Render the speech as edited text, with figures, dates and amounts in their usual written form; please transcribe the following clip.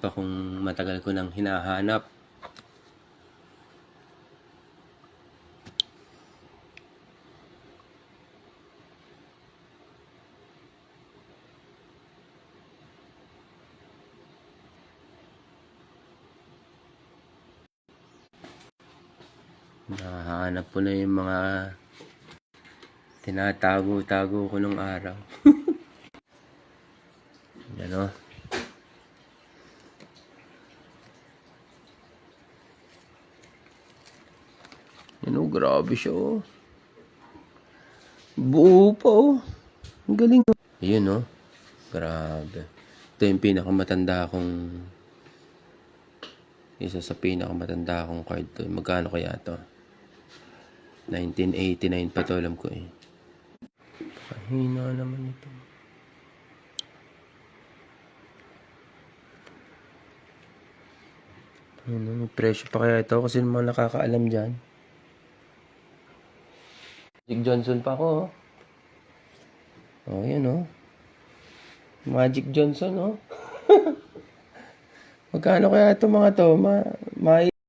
pa kung matagal ko nang hinahanap. Nahanap ko na yung mga tinatago-tago ko nung araw. Yan o. Yan o, grabe siya o. Buo pa o. Ang galing o. Ayun o. Grabe. Ito yung pinakamatanda kong isa sa pinakamatanda kong card to. Magkano kaya to? 1989 pa to, alam ko eh. Pahina naman ito. Ano, may presyo pa kaya ito? Kasi mga nakakaalam dyan. Magic Johnson pa ako, oh. Oh, yan, oh. Magic Johnson, oh. Magkano kaya ito mga to?